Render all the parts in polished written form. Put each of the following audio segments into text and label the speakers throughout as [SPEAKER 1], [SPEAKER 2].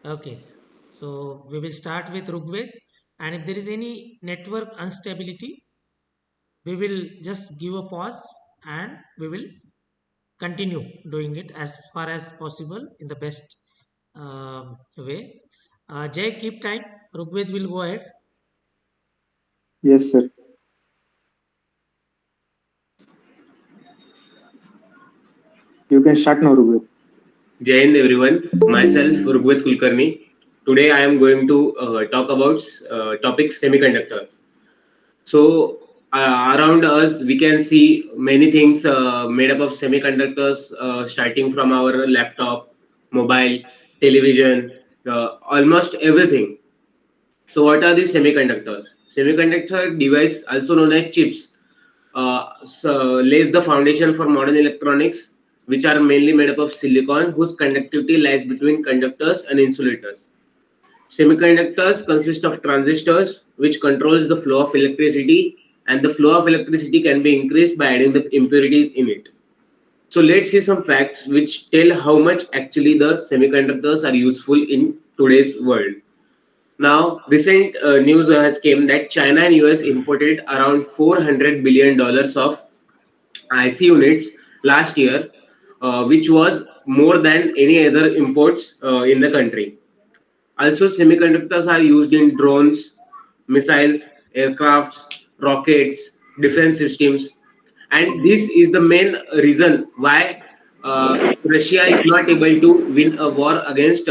[SPEAKER 1] Okay, so we will start with Rugved, and if there is any network instability, we will just give a pause and we will continue doing it as far as possible in the best way. Jay, keep time. Rugved will go ahead.
[SPEAKER 2] Yes, sir. You can start now, Rugved.
[SPEAKER 3] Jai Hind everyone, myself Rugved Kulkarni. Today I am going to talk about topic semiconductors. So around us we can see many things made up of semiconductors, starting from our laptop, mobile, television, almost everything. So what are these semiconductors? Semiconductor device, also known as chips, lays the foundation for modern electronics, which are mainly made up of silicon, whose conductivity lies between conductors and insulators. Semiconductors consist of transistors, which controls the flow of electricity, and the flow of electricity can be increased by adding the impurities in it. So let's see some facts which tell how much actually the semiconductors are useful in today's world. Now, recent news has came that China and US imported around $400 billion of IC units last year, which was more than any other imports in the country. Also, semiconductors are used in drones, missiles, aircrafts, rockets, defense systems, and this is the main reason why Russia is not able to win a war against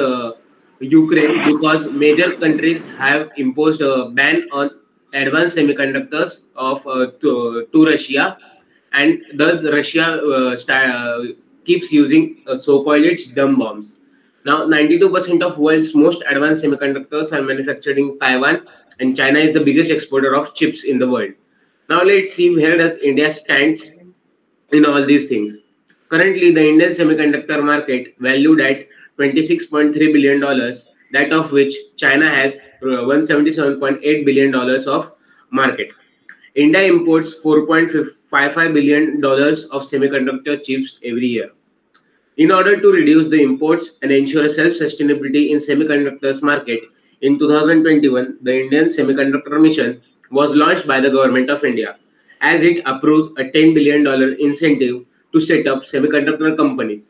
[SPEAKER 3] Ukraine, because major countries have imposed a ban on advanced semiconductors to Russia, and thus Russia keeps using so-called its dumb bombs. Now, 92% of world's most advanced semiconductors are manufactured in Taiwan, and China is the biggest exporter of chips in the world. Now, let's see where does India stands in all these things. Currently, the Indian semiconductor market valued at $26.3 billion, that of which China has $177.8 billion of market. India imports $4.55 billion of semiconductor chips every year. In order to reduce the imports and ensure self-sustainability in semiconductors market, in 2021, the Indian Semiconductor Mission was launched by the Government of India, as it approves a $10 billion incentive to set up semiconductor companies.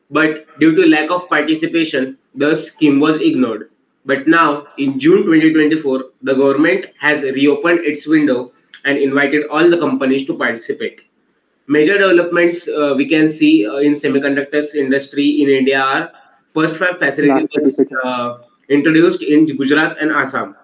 [SPEAKER 3] But due to lack of participation, the scheme was ignored. But now, in June 2024, the government has reopened its window and invited all the companies to participate. Major developments we can see in semiconductors industry in India are: first five facility
[SPEAKER 2] Last 30
[SPEAKER 3] was
[SPEAKER 2] seconds.
[SPEAKER 3] introduced in Gujarat and Assam.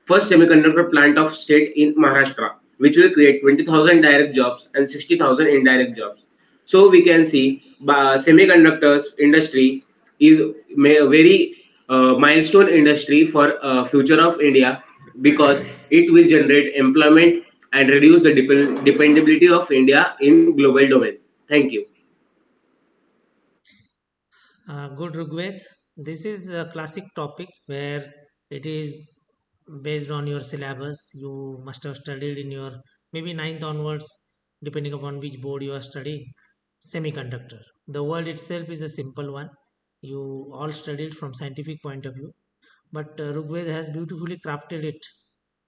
[SPEAKER 3] First semiconductor plant of state in Maharashtra, which will create 20,000 direct jobs and 60,000 indirect jobs. So we can see semiconductors industry is a very milestone industry for future of India, because it will generate employment and reduce the dependability of India in global domain. Thank you.
[SPEAKER 1] Good, Rugved. This is a classic topic where it is based on your syllabus. You must have studied in your maybe ninth onwards, depending upon which board you are studying. Semiconductor. The word itself is a simple one. You all studied from scientific point of view, but Rugved has beautifully crafted it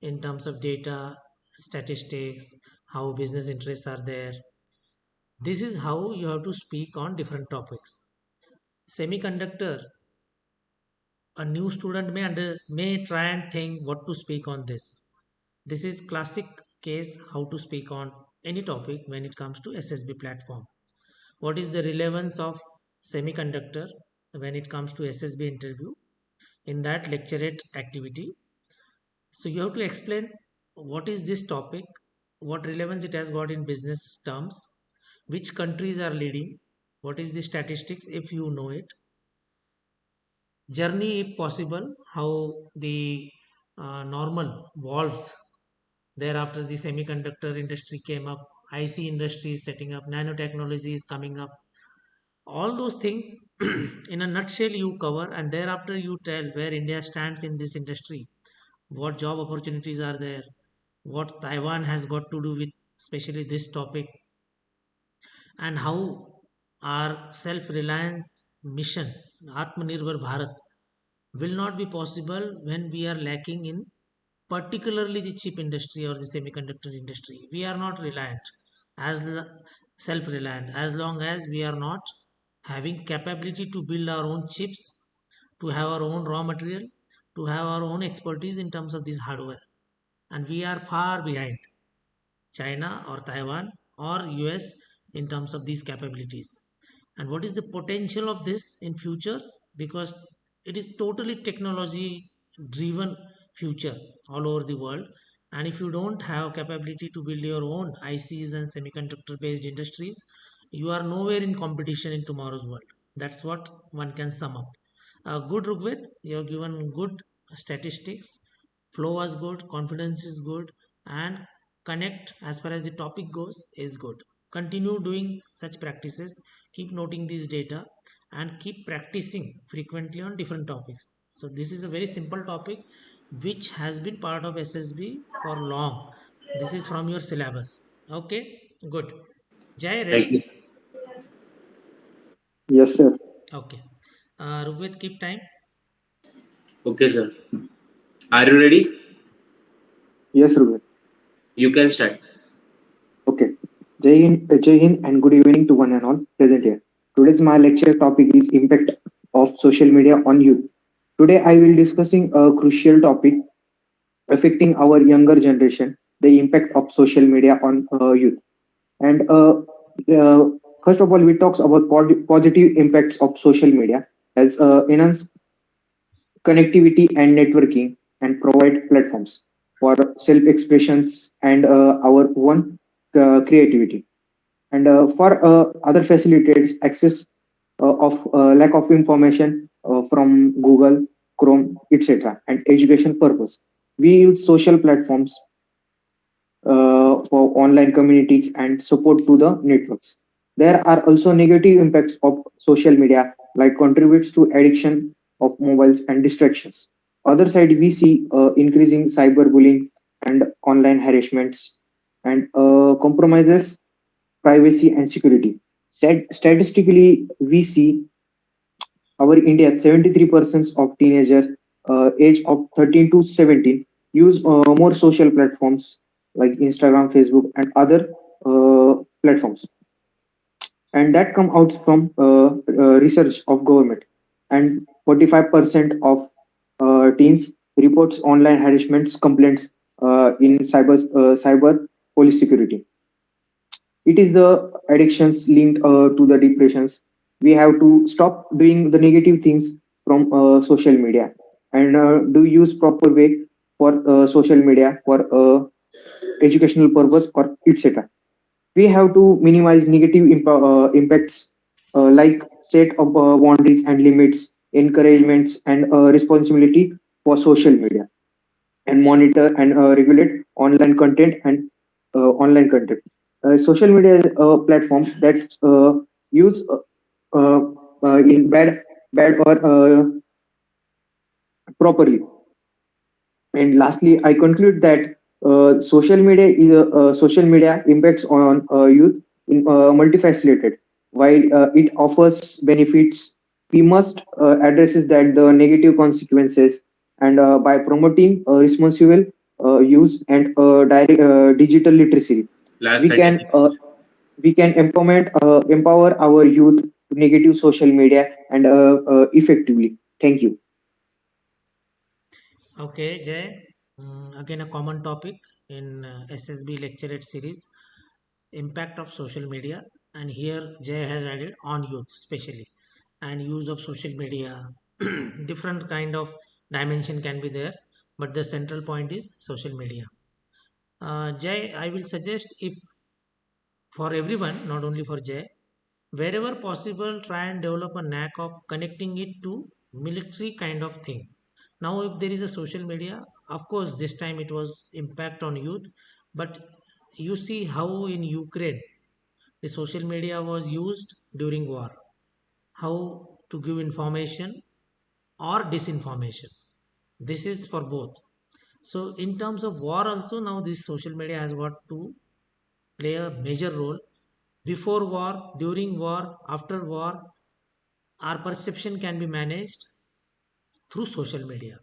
[SPEAKER 1] in terms of data, statistics, how business interests are there. This is how you have to speak on different topics. Semiconductor, a new student may try and think what to speak on this. This is classic case how to speak on any topic when it comes to SSB platform. What is the relevance of semiconductor when it comes to SSB interview in that lecturate activity? So you have to explain what is this topic, what relevance it has got in business terms, which countries are leading, what is the statistics if you know it, journey if possible, how the normal valves thereafter the semiconductor industry came up, IC industry is setting up, nanotechnology is coming up, all those things in a nutshell you cover, and thereafter you tell where India stands in this industry, what job opportunities are there, what Taiwan has got to do with especially this topic, and how our self-reliant mission Atmanirbhar Bharat will not be possible when we are lacking in particularly the chip industry or the semiconductor industry. We are not reliant as self-reliant as long as we are not having capability to build our own chips, to have our own raw material, to have our own expertise in terms of this hardware. And we are far behind China or Taiwan or US in terms of these capabilities. And what is the potential of this in future? Because it is totally technology driven future all over the world. And if you don't have capability to build your own ICs and semiconductor based industries, you are nowhere in competition in tomorrow's world. That's what one can sum up. Good, Rugved, you have given good statistics. Flow was good, confidence is good, and connect as far as the topic goes is good. Continue doing such practices, keep noting these data, and keep practicing frequently on different topics. So this is a very simple topic which has been part of SSB for long. This is from your syllabus. Okay, good. Jai,
[SPEAKER 3] Thank you.
[SPEAKER 1] ready?
[SPEAKER 2] Yes, sir.
[SPEAKER 1] Okay. Rugved, keep time.
[SPEAKER 3] Okay, sir. Are you ready?
[SPEAKER 2] Yes, Rugved.
[SPEAKER 3] You can start.
[SPEAKER 2] Okay. Jai Hind and good evening to one and all present here. Today's my lecture topic is impact of social media on youth. Today I will discussing a crucial topic affecting our younger generation, the impact of social media on youth. And uh, first of all, we talk about positive impacts of social media as enhance connectivity and networking and provide platforms for self-expressions and our own creativity. And for other facilitates access of lack of information from Google, Chrome, etc. and education purpose. We use social platforms for online communities and support to the networks. There are also negative impacts of social media, like contributes to addiction of mobiles and distractions. Other side, we see increasing cyberbullying and online harassments and compromises privacy and security. Statistically, we see our India 73% of teenagers age of 13 to 17 use more social platforms like Instagram, Facebook, and other platforms, and that come out from research of government. And 45% of teens reports online harassments complaints in cyber police security. It is the addictions linked to the depressions. We have to stop doing the negative things from social media and do use proper way for social media for educational purpose or etc. We have to minimize negative impacts like set of boundaries and limits, encouragements and responsibility for social media, and monitor and regulate online content. Social media is a platform that use uh, in bad or properly. And lastly, I conclude that social media impacts on youth in multifaceted. While it offers benefits, we must address that the negative consequences. And by promoting responsible use and digital literacy,
[SPEAKER 3] Last
[SPEAKER 2] we
[SPEAKER 3] 30
[SPEAKER 2] can
[SPEAKER 3] seconds.
[SPEAKER 2] empower our youth to negative social media and effectively. Thank you.
[SPEAKER 1] Okay, Jay. Again, a common topic in SSB lecturate series, impact of social media. And here Jay has added on youth, especially, and use of social media. Different kind of dimension can be there, but the central point is social media. Jay, I will suggest if for everyone, not only for Jay, wherever possible, try and develop a knack of connecting it to military kind of thing. Now, if there is a social media, of course, this time it was impact on youth, but you see how in Ukraine the social media was used during war, how to give information or disinformation. This is for both. So, in terms of war, also now this social media has got to play a major role before war, during war, after war. Our perception can be managed through social media.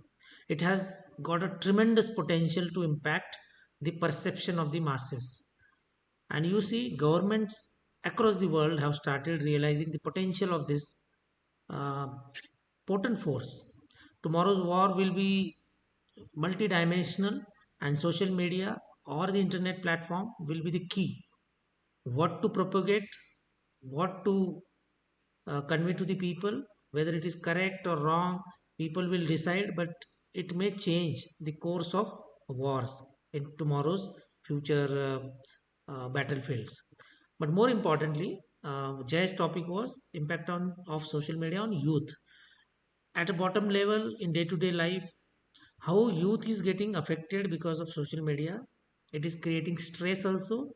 [SPEAKER 1] It has got a tremendous potential to impact the perception of the masses. And you see, governments across the world have started realizing the potential of this uh, potent force. Tomorrow's war will be multidimensional, and social media or the internet platform will be the key. What to propagate, what to convey to the people, whether it is correct or wrong, people will decide, but it may change the course of wars in tomorrow's future battlefields. But more importantly, Jay's topic was impact on of social media on youth. At a bottom level in day-to-day life, how youth is getting affected because of social media. It is creating stress also.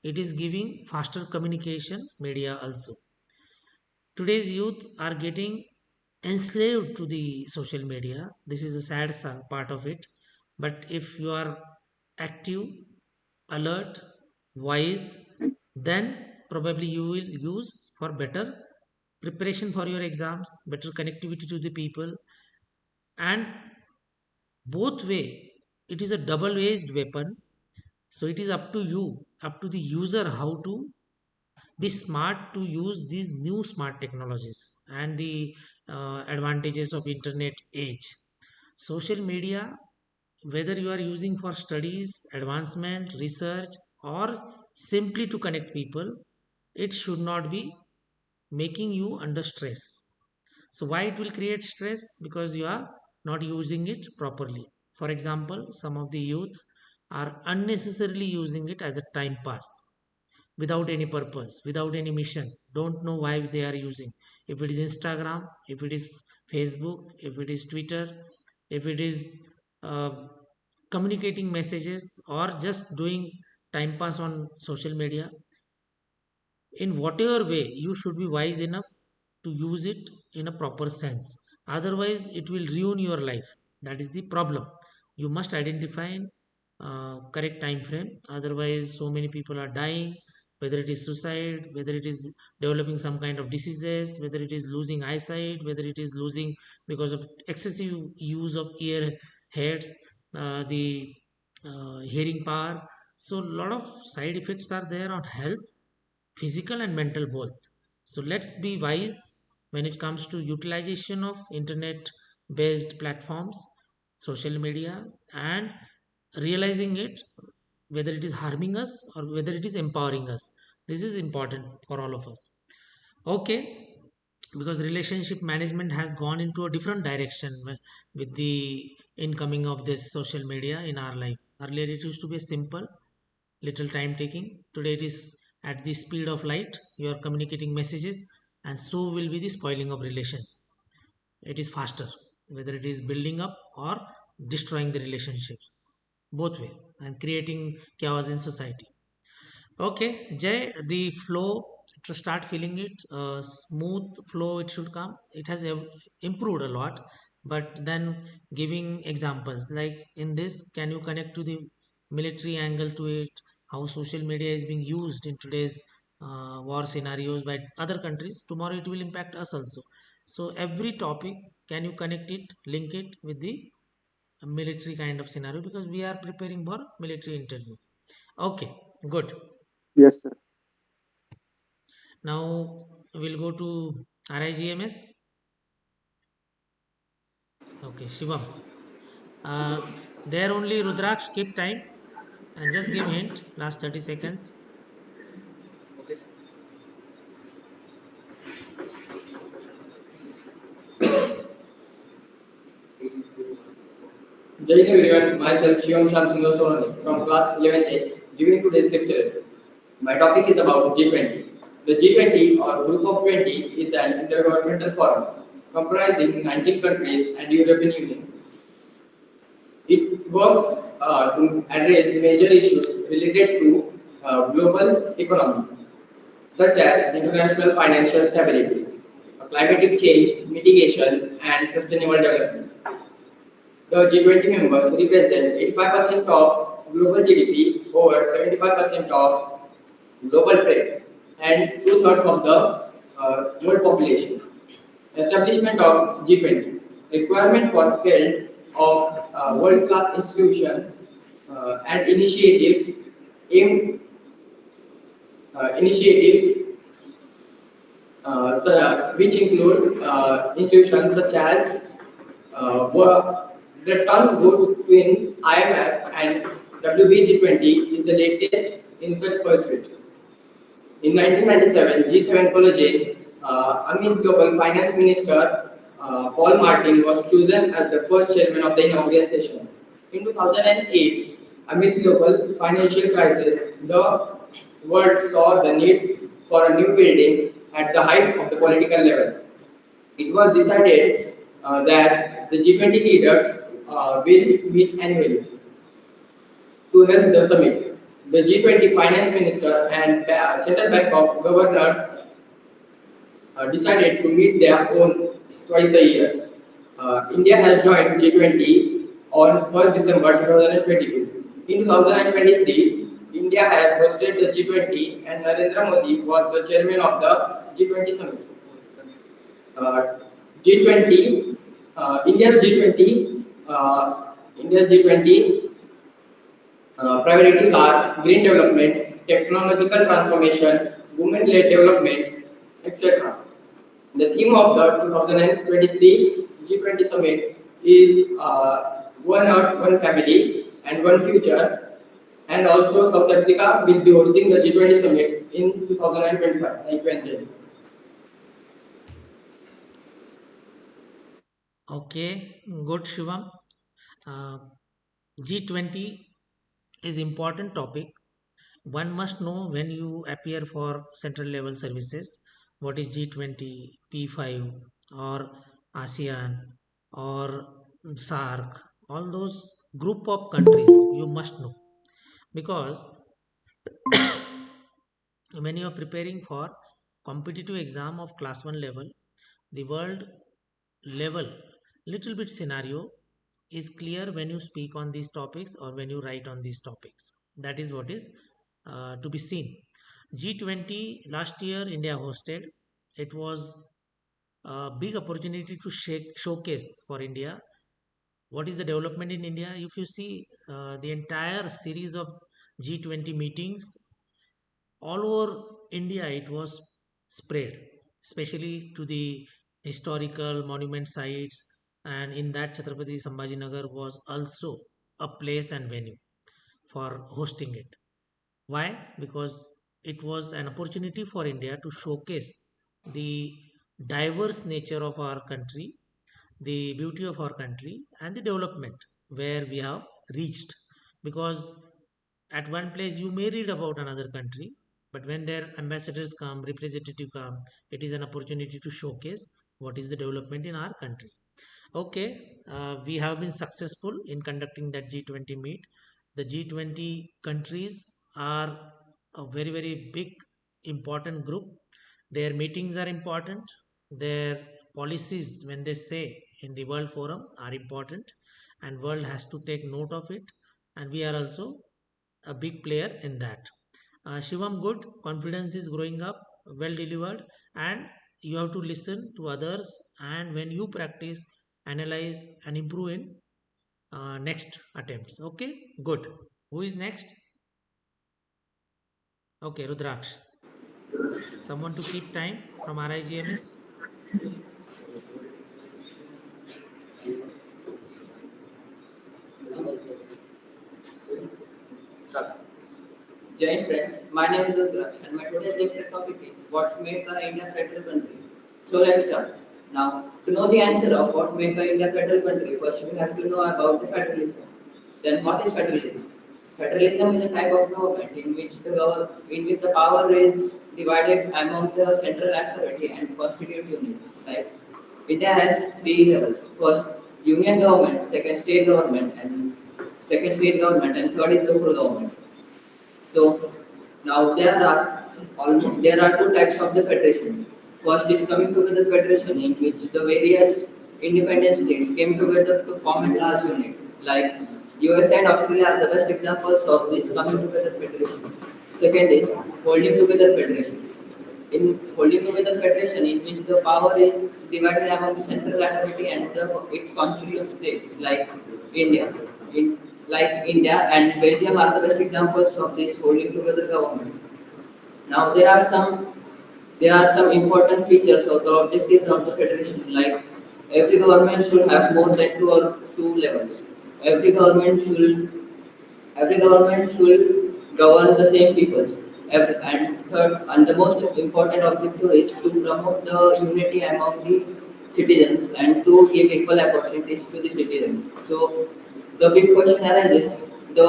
[SPEAKER 1] It is giving faster communication media also. Today's youth are getting enslaved to the social media. This is a sad part of it. But if you are active, alert, wise, then probably you will use for better preparation for your exams, better connectivity to the people, and both way it is a double-edged weapon. So it is up to you, up to the user, how to be smart to use these new smart technologies and the advantages of internet age. Social media, whether you are using for studies, advancement, research, or simply to connect people, it should not be making you under stress. So why it will create stress? Because you are not using it properly. For example, some of the youth are unnecessarily using it as a time pass without any purpose, without any mission, don't know why they are using. If it is Instagram, if it is Facebook, if it is Twitter, if it is uh, communicating messages or just doing time pass on social media, in whatever way you should be wise enough to use it in a proper sense, otherwise it will ruin your life. That is the problem. You must identify correct time frame, otherwise so many people are dying, whether it is suicide, whether it is developing some kind of diseases, whether it is losing eyesight, whether it is losing because of excessive use of ear heads, the hearing power. So a lot of side effects are there on health, physical and mental both. So let's be wise when it comes to utilization of internet based platforms, social media, and realizing it, whether it is harming us or whether it is empowering us. This is important for all of us. Okay, because relationship management has gone into a different direction with the incoming of this social media in our life. Earlier it used to be simple, little time taking. Today it is at the speed of light. You are communicating messages, and so will be the spoiling of relations. It is faster, whether it is building up or destroying the relationships, both way, and creating chaos in society. Okay, Jay, the flow, to start feeling it, smooth flow, it should come. It has improved a lot, but then giving examples like in this, can you connect to the military angle to it? How social media is being used in today's war scenarios by other countries. Tomorrow it will impact us also. So every topic, can you connect it, link it with the military kind of scenario, because we are preparing for military interview. Okay, good.
[SPEAKER 2] Yes, sir.
[SPEAKER 1] Now we'll go to RIGMS. Okay, Shivam. There only Rudraksh, keep time and just give hint. Last 30 seconds.
[SPEAKER 4] Jai Hind everyone, myself Shivam from class 11A, giving today's lecture. My topic is about G20. The G20 or Group of 20 is an intergovernmental forum comprising 19 countries and European Union. It works to address major issues related to global economy, such as international financial stability, climatic change mitigation, and sustainable development. The G20 members represent 85% of global GDP, over 75% of global trade, and two-thirds of the world population. Establishment of G20. requirement was felt of world-class institutions and aimed initiatives which includes institutions such as were Bretton Woods Twins, IMF, and WBG20 is the latest in such pursuit. In 1997, G7 Collagen, Amit Global Finance Minister Paul Martin was chosen as the first chairman of the inaugural session. In 2008, amid global financial crisis, the world saw the need for a new building at the height of the political level. It was decided that the G20 leaders will meet annually to help the summits. The G20 finance minister and central bank of governors decided to meet their own twice a year. India has joined G20 on 1st December 2022. In 2023, India has hosted the G20 and Narendra Modi was the chairman of the G20 summit. Uh, G20, India's G20, India's G20 priorities are green development, technological transformation, women-led development, etc. The theme of the 2023 G20 summit is One Earth, One Family, and One Future. And also, South Africa will be hosting the G20 summit in 2025, like mentioned.
[SPEAKER 1] Okay, good Shivam. Uh, G20 is important topic. One must know when you appear for central level services what is G20, P5 or ASEAN or SARC, all those group of countries you must know because when you are preparing for competitive exam of class 1 level, the world level little bit scenario is clear when you speak on these topics or when you write on these topics. That is what is to be seen. G20 last year India hosted. It was a big opportunity to showcase for India what is the development in India. If you see the entire series of G20 meetings all over India, it was spread, especially to the historical monument sites, and in that Chhatrapati Sambhajinagar was also a place and venue for hosting it. Why? Because it was an opportunity for India to showcase the diverse nature of our country, the beauty of our country, and the development where we have reached. Because at one place you may read about another country, but when their ambassadors come, representative come, it is an opportunity to showcase what is the development in our country. Okay, we have been successful in conducting that G20 meet. The G20 countries are a very, very big, important group. Their meetings are important. Their policies, when they say in the World Forum, are important, and world has to take note of it. And we are also a big player in that. Shivam, good. Confidence is growing up, well delivered, and you have to listen to others. And when you practice, analyze, and improve in next attempts. Okay, good. Who is next? Okay, Rudraksh. Someone to keep time from RIGMS?
[SPEAKER 5] Start. Jai friends, my name is Rudraksh and my today's lecture topic is what makes India federal country. So let's start. Now, to know the answer of what makes India federal country, first we have to know about the federalism. Then what is federalism? Federalism is a type of government in which the power is divided among the central authority and constituent units. Like India has three levels. First, union government, second state government, and third is local government. So now there are two types of the federation. First is coming together federation in which the various independent states came together to form a large unit. Like USA and Australia are the best examples of this coming together federation. Second is holding together federation. In holding together federation, in which the power is divided among the central authority and its constituent states, like India. In, like India and Belgium are the best examples of this holding together government. Now there are some important features of the objectives of the federation, like every government should have more than two levels. Every government should every government should govern the same peoples. And third, and the most important objective is to promote the unity among the citizens and to give equal opportunities to the citizens. So the big question arises, the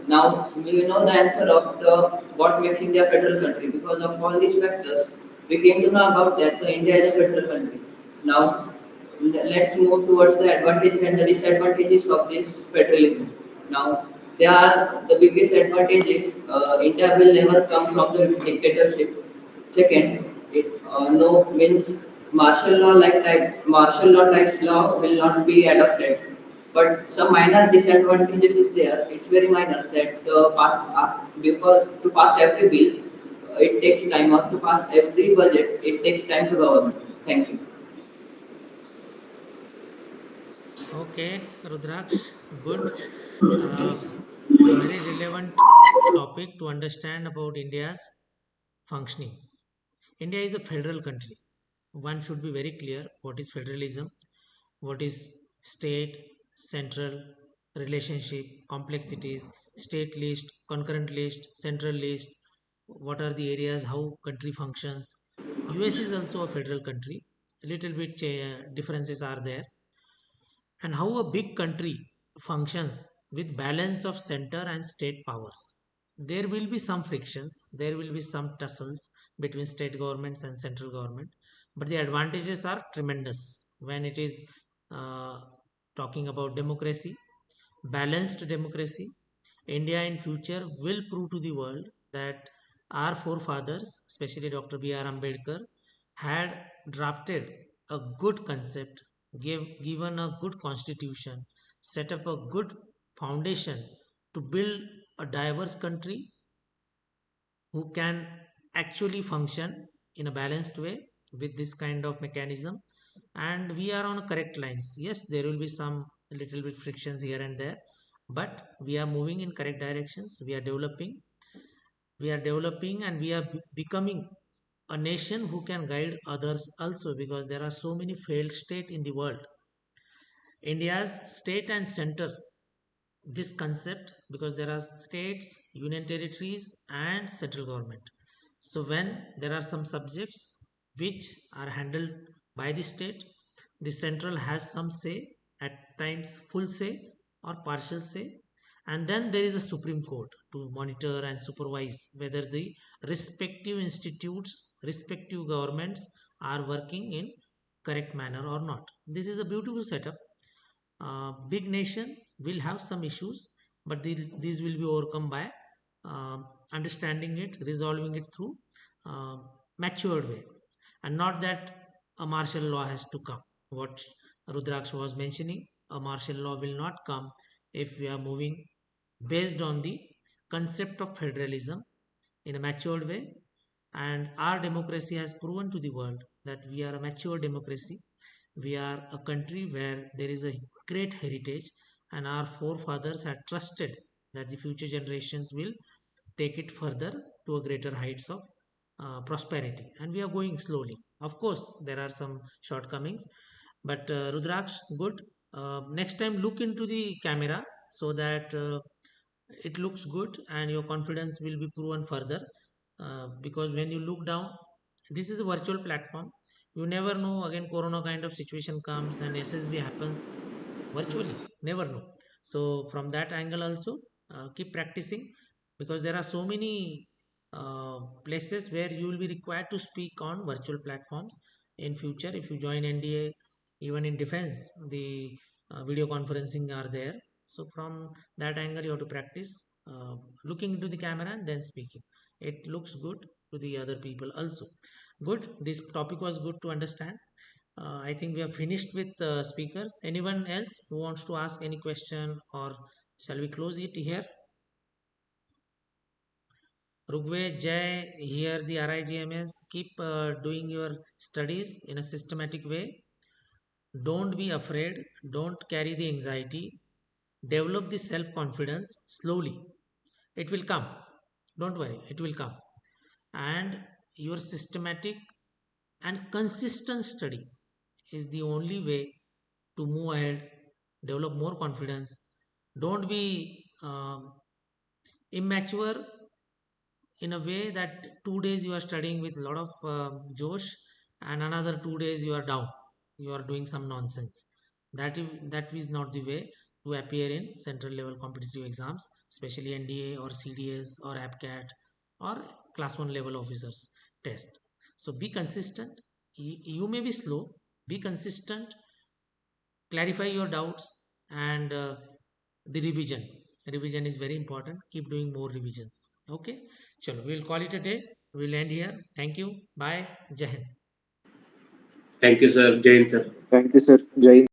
[SPEAKER 5] now you know the answer of the what makes India a federal country. Because of all these factors, we came to know about that the India is a federal country. Now let's move towards the advantages and the disadvantages of this federalism. Now, there are the biggest advantages. India will never come from the dictatorship. Second, it no means martial law types law will not be adopted. But some minor disadvantages is there. It's very minor that because to pass every bill, it takes time. Or to pass every budget, it takes time to government. Thank you.
[SPEAKER 1] Okay, Rudraksh, good. Uh, a very relevant topic to understand about India's functioning. India is a federal country. One should be very clear what is federalism, what is state, central, relationship, complexities, state list, concurrent list, central list, what are the areas, how country functions. US is also a federal country. A little bit differences are there, and how a big country functions with balance of center and state powers. There will be some frictions, there will be some tussles between state governments and central government, but the advantages are tremendous when it is uh, talking about democracy, balanced democracy. India in future will prove to the world that our forefathers, especially Dr. B.R. Ambedkar, had drafted a good concept, given a good constitution, set up a good foundation to build a diverse country who can actually function in a balanced way with this kind of mechanism. And we are on a correct lines. Yes, there will be some little bit frictions here and there, but we are moving in correct directions. We are developing and we are becoming a nation who can guide others also, because there are so many failed states in the world. India's state and center, this concept, because there are states, union territories and central government. So when there are some subjects which are handled by the state, the central has some say, at times full say or partial say, and then there is a supreme court to monitor and supervise whether the respective institutes, respective governments are working in correct manner or not. This is a beautiful setup. Big nation will have some issues, but these will be overcome by understanding it, resolving it through uh, matured way, and not that a martial law has to come. What Rudraksh was mentioning, a martial law will not come if we are moving based on the concept of federalism in a matured way. And our democracy has proven to the world that we are a mature democracy. We are a country where there is a great heritage, and our forefathers had trusted that the future generations will take it further to a greater heights of prosperity. And we are going slowly. Of course, there are some shortcomings, but Rudraksh, good. Next time, look into the camera so that it looks good and your confidence will be proven further. Because when you look down, this is a virtual platform. You never know, again corona kind of situation comes and SSB happens virtually, never know. So from that angle also, keep practicing, because there are so many places where you will be required to speak on virtual platforms in future. If you join NDA, even in defense, the video conferencing are there. So from that angle, you have to practice looking into the camera and then speaking. It looks good to the other people also. Good. This topic was good to understand. I think we have finished with speakers. Anyone else who wants to ask any question, or shall we close it here? Rugved, Jay, here the RIGMS, keep doing your studies in a systematic way. Don't be afraid, don't carry the anxiety, develop the self confidence slowly. It will come, don't worry, it will come. And your systematic and consistent study is the only way to move ahead, develop more confidence. Don't be immature in a way that 2 days you are studying with a lot of josh, and another 2 days you are down, you are doing some nonsense. That is not the way to appear in central level competitive exams, especially NDA or CDS or APCAT or class 1 level officers test. So be consistent. You may be slow, be consistent, clarify your doubts, and the revision is very important. Keep doing more revisions. Okay, chalo, we'll call it a day. We'll end here. Thank you. Bye. Jai Hind.
[SPEAKER 3] Thank you, sir. Jain, sir.
[SPEAKER 2] Thank you, sir. Jai